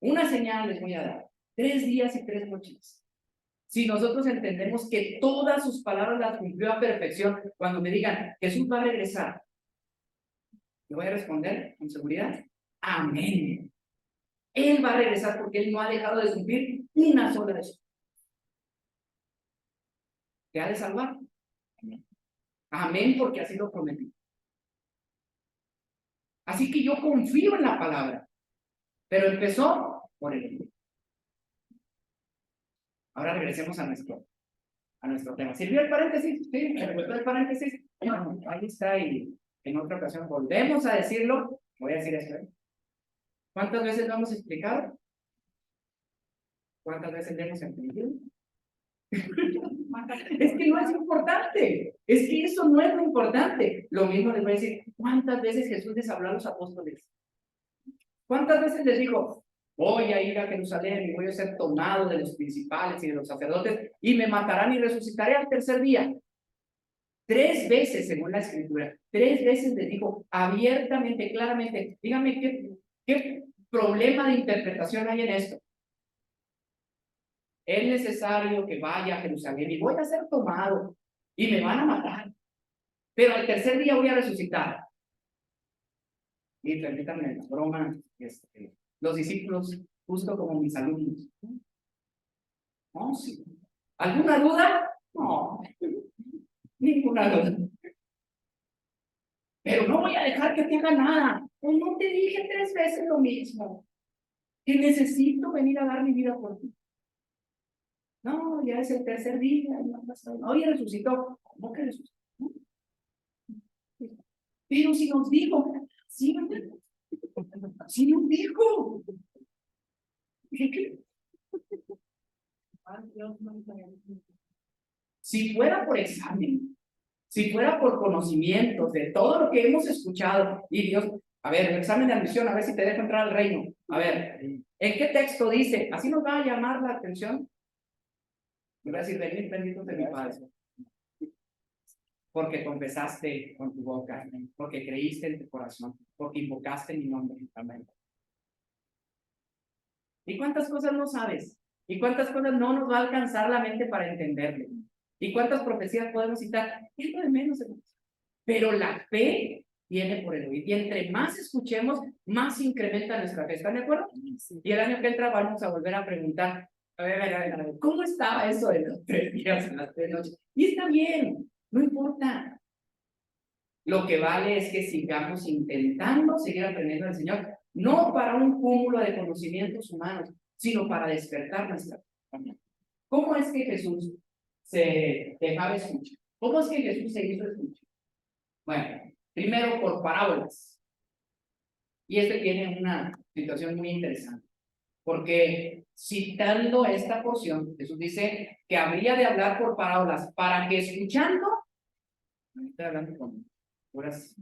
Una señal les voy a dar, 3 días y 3 noches. Si nosotros entendemos que todas sus palabras las cumplió a perfección, cuando me digan, Jesús va a regresar, yo voy a responder con seguridad, amén. Él va a regresar porque Él no ha dejado de cumplir una sola de sus. ¿Te ha de salvar? Amén. Amén, porque así lo prometí. Así que yo confío en la palabra, pero empezó por el libro. Ahora regresemos a nuestro tema. ¿Sirvió el paréntesis? Sí, ¿me recuerdo el paréntesis? Bueno, ahí está y en otra ocasión volvemos a decirlo. Voy a decir esto. ¿Cuántas veces lo hemos explicado? ¿Cuántas veces le hemos entendido? Es que no es importante. Es que eso no es lo importante. Lo mismo les voy a decir. ¿Cuántas veces Jesús les habló a los apóstoles? ¿Cuántas veces les dijo? Voy a ir a Jerusalén y voy a ser tomado de los principales y de los sacerdotes y me matarán y resucitaré al tercer día. 3 veces, según la Escritura, 3 veces les dijo abiertamente, claramente, dígame qué problema de interpretación hay en esto. Es necesario que vaya a Jerusalén y voy a ser tomado y me van a matar, pero al tercer día voy a resucitar. Y permítanme la broma, los discípulos, justo como mis alumnos. No, sí. ¿Alguna duda? No, ninguna duda. Pero no voy a dejar que te haga nada. Pues no te dije 3 veces lo mismo. Que necesito venir a dar mi vida por ti. No, ya es el tercer día. No, hoy resucitó. ¿Cómo que resucitó? Pero si nos dijo, sí, sí nos dijo. Si fuera por examen, si fuera por conocimientos de todo lo que hemos escuchado, y Dios, a ver, el examen de admisión, a ver si te dejo entrar al reino. A ver, ¿en qué texto dice? Así nos va a llamar la atención. Me va a decir, venid benditos de mi Padre. Porque confesaste con tu boca, porque creíste en tu corazón, porque invocaste mi nombre. Amén. ¿Y cuántas cosas no sabes? ¿Y cuántas cosas no nos va a alcanzar la mente para entenderlo? ¿Y cuántas profecías podemos citar? Es lo de menos. Pero la fe viene por el oír. Y entre más escuchemos, más incrementa nuestra fe. ¿Están de acuerdo? Sí. Y el año que entra vamos a volver a preguntar, a ver, ¿cómo estaba eso de los 3 días en las 3 noches? Y está bien, no importa. Lo que vale es que sigamos intentando seguir aprendiendo del Señor, no para un cúmulo de conocimientos humanos, sino para despertar nuestra fe. ¿Cómo es que Jesús se dejaba escuchar? ¿Cómo es que Jesús se hizo escuchar? Bueno, primero por parábolas. Y este tiene una situación muy interesante, porque citando esta porción, Jesús dice que habría de hablar por parábolas para que escuchando, estoy hablando con puras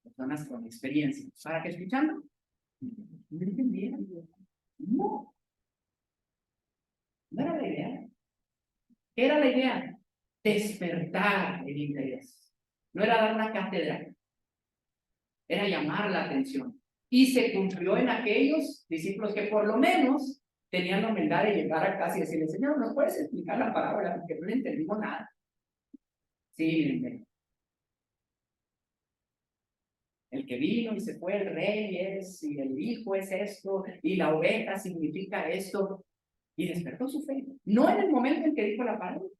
personas con experiencia, para que escuchando, no entendieran. No, no era la idea. ¿Qué era la idea? Despertar el interés. No era dar una cátedra, era llamar la atención. Y se cumplió en aquellos discípulos que por lo menos tenían la humildad de llegar a casa y decirle, Señor, ¿nos puedes explicar la parábola? Porque no le entendimos nada. Sí, miren. El que vino y se fue, el rey es, y el hijo es esto, y la oveja significa esto. Y despertó su fe. No en el momento en que dijo la parábola,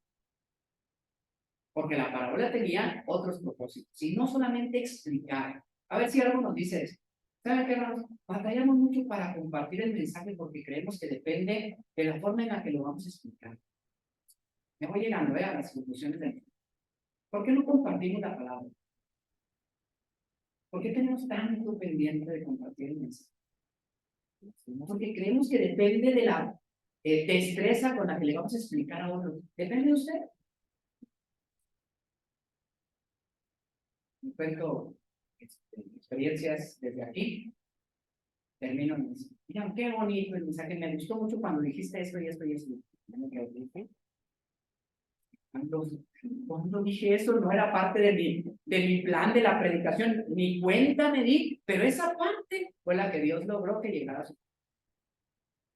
porque la parábola tenía otros propósitos, y no solamente explicar. A ver si algo nos dice eso. ¿Saben qué, hermanos? Batallamos mucho para compartir el mensaje porque creemos que depende de la forma en la que lo vamos a explicar. Me voy llegando a las conclusiones de ¿por qué no compartimos la palabra? ¿Por qué tenemos tanto pendiente de compartir el mensaje? Porque creemos que depende de la destreza con la que le vamos a explicar a otro. Depende de usted. Me cuento experiencias desde aquí. Termino en eso. Mira, qué bonito el mensaje. Me gustó mucho cuando dijiste esto y esto y esto. Cuando dije eso, no era parte de mi plan de la predicación, ni cuenta me di, pero esa parte fue la que Dios logró que llegara a su.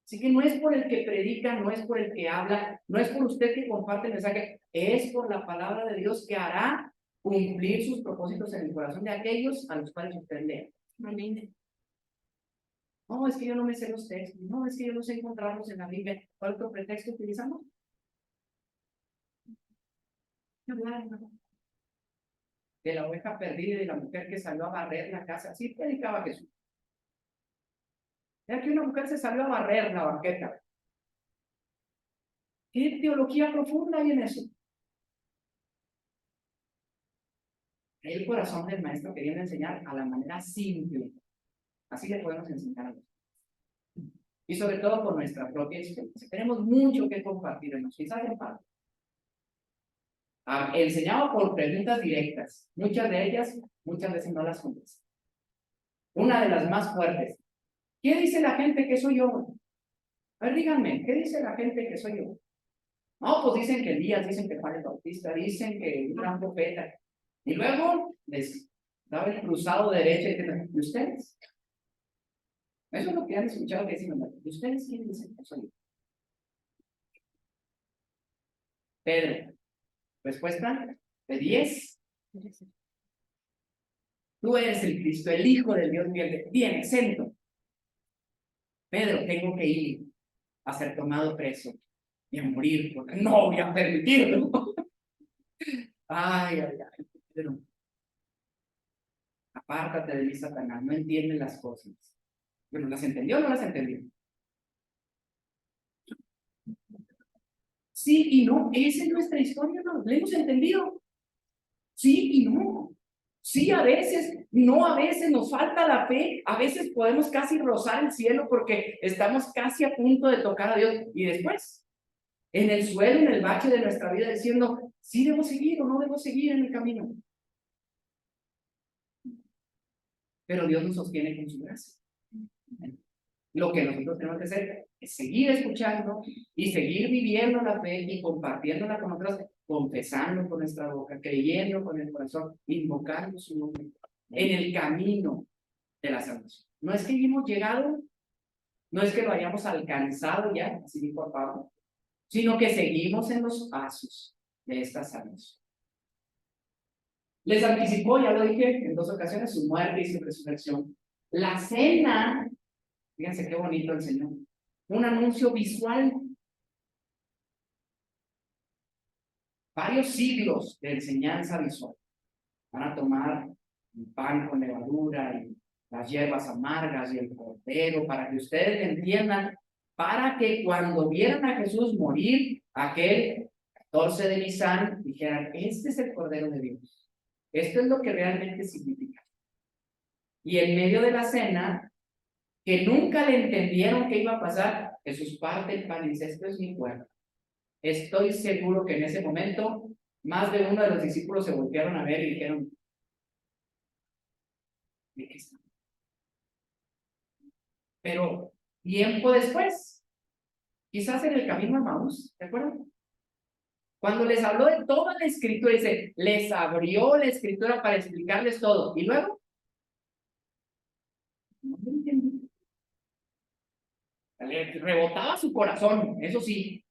Así que no es por el que predica, no es por el que habla, no es por usted que comparte el mensaje, es por la palabra de Dios que hará cumplir sus propósitos en el corazón de aquellos a los cuales usted lea. Amén. No, es que yo no me sé los textos, no, es que yo no sé encontrarlos en la Biblia. ¿Cuál otro pretexto utilizamos? De la oveja perdida y de la mujer que salió a barrer la casa. Así predicaba Jesús. Era que una mujer se salió a barrer la banqueta. ¿Qué teología profunda hay en eso? El corazón del maestro queriendo enseñar a la manera simple. Así le podemos enseñar a los. Y sobre todo por nuestra propia experiencia. Tenemos mucho que compartir en los quizás en parte. Enseñado por preguntas directas. Muchas de ellas, muchas veces no las contestan. Una de las más fuertes. ¿Qué dice la gente que soy yo? A ver, díganme, ¿qué dice la gente que soy yo? No, pues dicen que Elías, dicen que Juan el Bautista, dicen que un gran profeta. Y luego les daba el cruzado derecho y ustedes. Eso es lo que han escuchado que dicen. ¿Y ustedes quién dicen que soy yo? Pedro, respuesta de 10. Tú eres el Cristo, el Hijo del Dios viviente. Bien, exento. Pedro, tengo que ir a ser tomado preso y a morir, porque no voy a permitirlo. Ay, Pedro. Apártate de mí, Satanás, no entiendes las cosas. Bueno, ¿las entendió o no las entendió? Sí y no, esa es nuestra historia, ¿no? ¿La hemos entendido? Sí y no. Sí, a veces, no a veces, nos falta la fe, a veces podemos casi rozar el cielo porque estamos casi a punto de tocar a Dios y después, en el suelo, en el bache de nuestra vida, diciendo, sí debo seguir o no debo seguir en el camino. Pero Dios nos sostiene con su gracia. Lo que nosotros tenemos que hacer es seguir escuchando y seguir viviendo la fe y compartiéndola con otros, confesando con nuestra boca, creyendo con el corazón, invocando su nombre en el camino de la salvación. No es que hemos llegado, no es que lo hayamos alcanzado ya, así dijo Pablo, sino que seguimos en los pasos de esta salvación. Les anticipó, ya lo dije en 2 ocasiones, su muerte y su resurrección. La cena, fíjense qué bonito el Señor, un anuncio visual. Varios siglos de enseñanza visual. Van a tomar el pan con levadura y las hierbas amargas y el cordero para que ustedes entiendan para que cuando vieran a Jesús morir, aquel 14 de Nisan, dijeran, este es el Cordero de Dios. Esto es lo que realmente significa. Y en medio de la cena, que nunca le entendieron qué iba a pasar, Jesús parte el pan y dice, esto es mi cuerpo. Estoy seguro que en ese momento, más de uno de los discípulos se voltearon a ver y dijeron, ¿de qué está? Pero tiempo después, quizás en el camino a Maús, ¿te acuerdas? Cuando les habló de toda la escritura, dice, les abrió la escritura para explicarles todo. Y luego, no lo entendí. Le rebotaba su corazón, eso sí.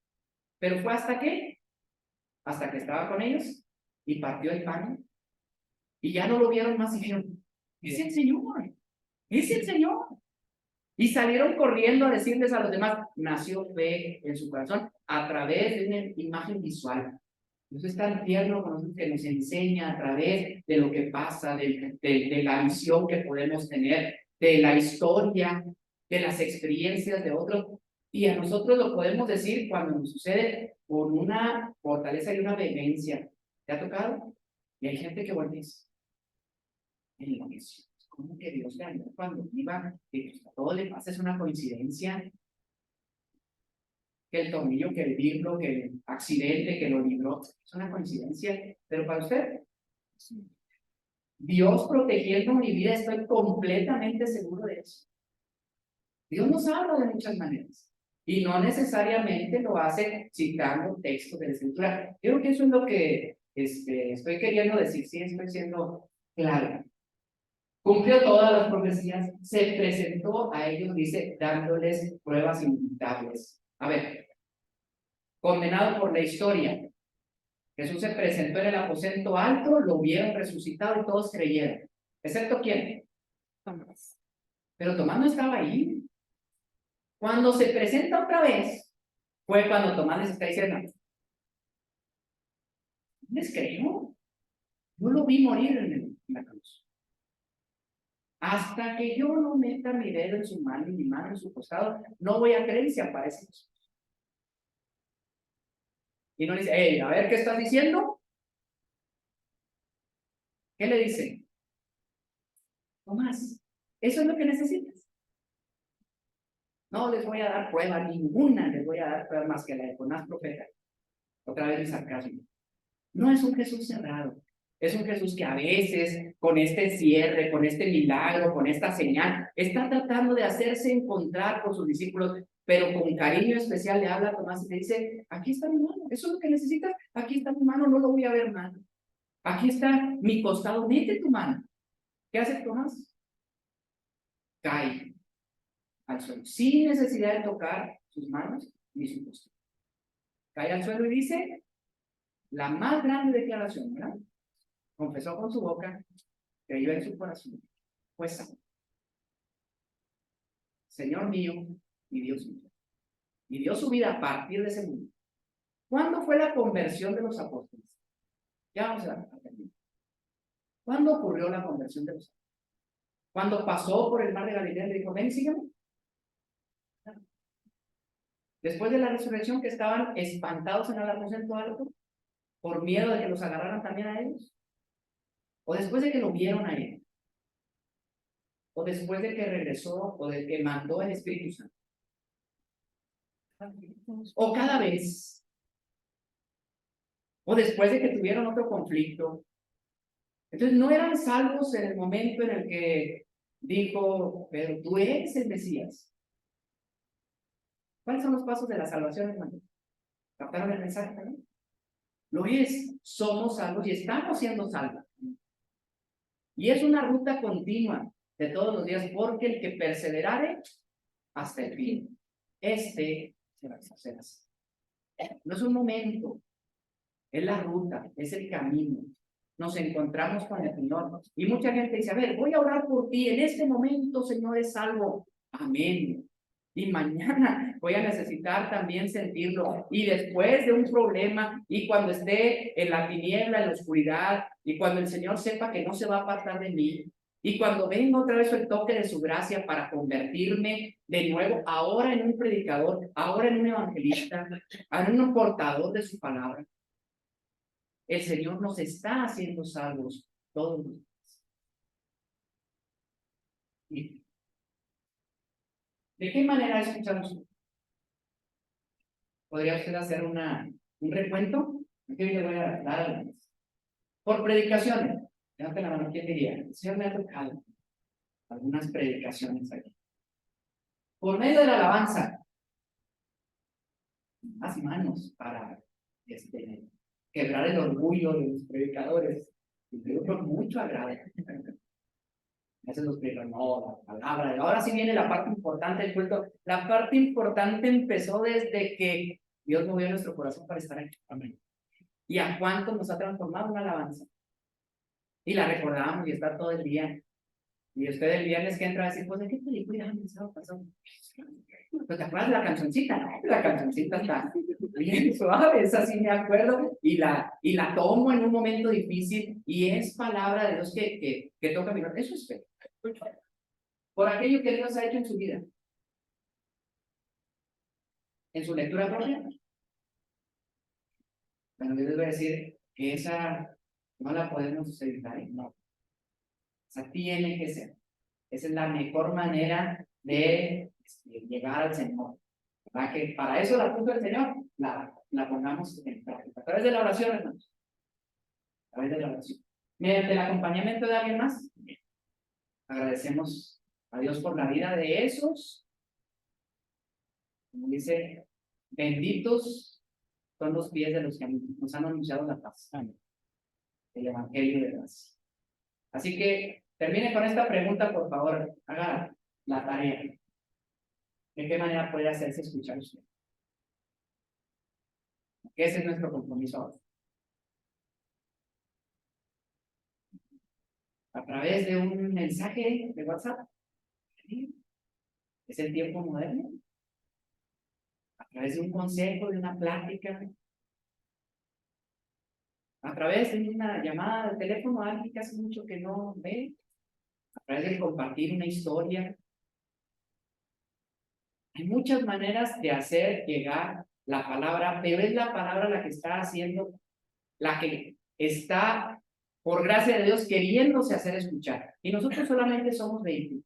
Pero fue hasta que estaba con ellos y partió el pan. Y ya no lo vieron más y dijeron, es el Señor, es el Señor. Y salieron corriendo a decirles a los demás, nació fe en su corazón a través de una imagen visual. Eso es tan tierno con nosotros que nos enseña a través de lo que pasa, de la visión que podemos tener, de la historia, de las experiencias de otros. Y a nosotros lo podemos decir cuando nos sucede con una fortaleza y una vehemencia. ¿Te ha tocado? Y hay gente que vuelve en lo mismo. ¿Cómo que Dios le ayudó cuando iba? Que todo le pasa, es una coincidencia. Que el tornillo, que el birlo, que el accidente, que lo libró, es una coincidencia. Pero para usted, Dios protegiendo mi vida, estoy completamente seguro de eso. Dios nos habla de muchas maneras. Y no necesariamente lo hace citando textos de la Escritura. Yo creo que eso es lo que estoy queriendo decir. Sí, estoy siendo claro. Cumplió todas las profecías, se presentó a ellos, dice, dándoles pruebas indubitables. A ver, condenado por la historia, Jesús se presentó en el aposento alto, lo vieron resucitado y todos creyeron. ¿Excepto quién? Tomás. Pero Tomás no estaba ahí. Cuando se presenta otra vez, fue cuando Tomás les está diciendo, ¿no les creo? Yo lo vi morir en la cruz. Hasta que yo no meta mi dedo en su mano y mi mano en su costado, no voy a creer si aparece Jesús. Y no le dice, hey, a ver, ¿qué estás diciendo? ¿Qué le dice? Tomás, ¿eso es lo que necesitas? No les voy a dar prueba ninguna, les voy a dar prueba más que la de Jonás profeta. Otra vez el sarcasmo. No es un Jesús cerrado. Es un Jesús que a veces, con este cierre, con este milagro, con esta señal, está tratando de hacerse encontrar con sus discípulos, pero con cariño especial le habla a Tomás y le dice, aquí está mi mano, eso es lo que necesitas, aquí está mi mano, no lo voy a ver mal. Aquí está mi costado, mete tu mano. ¿Qué hace Tomás? Cae al suelo, sin necesidad de tocar sus manos ni su costado. Cae al suelo y dice, la más grande declaración, ¿verdad? Confesó con su boca, creyó en su corazón, fue santo. Señor mío y Dios mío. Y dio su vida a partir de ese momento. ¿Cuándo fue la conversión de los apóstoles? Ya vamos a terminar. ¿Cuándo ocurrió la conversión de los apóstoles? Cuando pasó por el mar de Galilea y le dijo, ven, sígueme. Después de la resurrección, que estaban espantados en el aposento alto, por miedo de que los agarraran también a ellos. O después de que lo vieron a él. O después de que regresó, o de que mandó el Espíritu Santo. O cada vez. O después de que tuvieron otro conflicto. Entonces no eran salvos en el momento en el que dijo, pero tú eres el Mesías. ¿Cuáles son los pasos de la salvación, hermano? ¿Captaron el mensaje también? Lo es, somos salvos y estamos siendo salvos. Y es una ruta continua de todos los días, porque el que perseverare hasta el fin, será así. No es un momento, es la ruta, es el camino. Nos encontramos con el Señor. Y mucha gente dice, a ver, voy a orar por ti. En este momento, Señor, es salvo. Amén. Y mañana voy a necesitar también sentirlo. Y después de un problema, y cuando esté en la tiniebla, en la oscuridad, y cuando el Señor sepa que no se va a apartar de mí, Y cuando venga otra vez el toque de su gracia para convertirme de nuevo, ahora en un predicador, ahora en un evangelista, en un portador de su palabra, el Señor nos está haciendo salvos todos los días. ¿Y de qué manera escuchamos? ¿Podría usted hacer un recuento? Aquí le voy a dar algunas. Por predicaciones. Levante la mano, ¿quién diría? El Señor me ha tocado algunas predicaciones aquí. Por medio de la alabanza. Más manos para quebrar el orgullo de los predicadores. Y creo con mucho agrado. A veces los predicadores, no, la palabra. Ahora sí viene la parte importante del culto. La parte importante empezó desde que Dios movió nuestro corazón para estar aquí. Amén. ¿Y a cuánto nos ha transformado una alabanza? Y la recordamos y está todo el día. Y usted el viernes que entra a decir, pues, ¿de qué película han estado pasando? Pues, ¿te acuerdas de la cancioncita? No, la cancioncita está bien suave, esa sí me acuerdo. Y la tomo en un momento difícil y es palabra de Dios que toca mi corazón. Eso es fe. Por aquello que Dios ha hecho en su vida. En su lectura propia. Bueno, yo les voy a decir que esa no la podemos evitar, no. O sea, tiene que ser. Esa es la mejor manera de llegar al Señor. ¿Verdad? Que para eso la puso el Señor, la pongamos en práctica. A través de la oración, hermanos. A través de la oración. Mediante el acompañamiento de alguien más. Agradecemos a Dios por la vida de esos. Como dice, benditos son los pies de los que nos han anunciado la paz. Amén. El Evangelio de gracia. Así que termine con esta pregunta, por favor. Haga la tarea. ¿De qué manera puede hacerse escuchar usted? Ese es nuestro compromiso ahora. A través de un mensaje de WhatsApp. Es el tiempo moderno. A través de un consejo, de una plática. A través de una llamada de teléfono a alguien que hace mucho que no ve. A través de compartir una historia. Hay muchas maneras de hacer llegar la palabra, pero es la palabra la que está haciendo, la que está, por gracia de Dios, queriéndose hacer escuchar. Y nosotros solamente somos vehículos.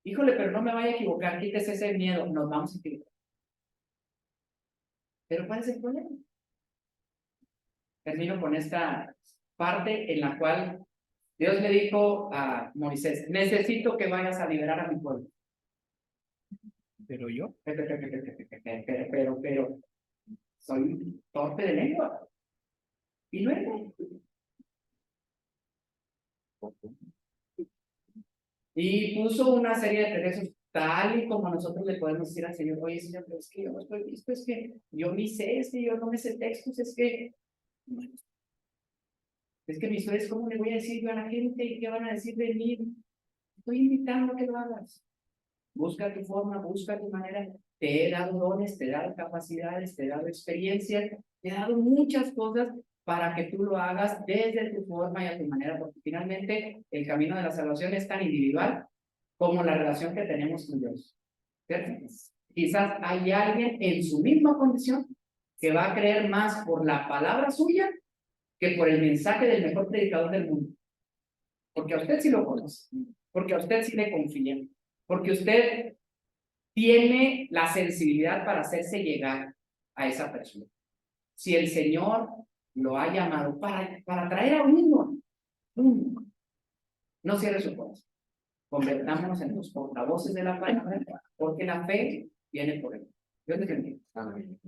Híjole, pero no me vaya a equivocar, quítese ese miedo, nos vamos a equivocar. Pero ¿cuál es el problema? Termino con esta parte en la cual Dios le dijo a Moisés, necesito que vayas a liberar a mi pueblo. Pero yo. Pero, soy torpe de lengua. Y luego. Y puso una serie de pretextos, tal y como nosotros le podemos decir al Señor, oye, Señor, pero es que yo no estoy listo, es que yo ni sé, es que yo no me sé textos, es que mi historia es cómo le voy a decir yo a la gente y qué van a decir de mí. Estoy invitando a que lo hagas. Busca tu forma, busca tu manera. Te he dado dones, te he dado capacidades, te he dado experiencias, te he dado muchas cosas para que tú lo hagas desde tu forma y a tu manera, porque finalmente el camino de la salvación es tan individual como la relación que tenemos con Dios. ¿Cierto? Quizás hay alguien en su misma condición que va a creer más por la palabra suya que por el mensaje del mejor predicador del mundo. Porque a usted sí lo conoce, porque a usted sí le confía, porque usted tiene la sensibilidad para hacerse llegar a esa persona. Si el Señor lo ha llamado para traer a uno, no cierre su corazón. Convertámonos en los portavoces de la palabra, porque la fe viene por él. Dios te bendiga. Amén.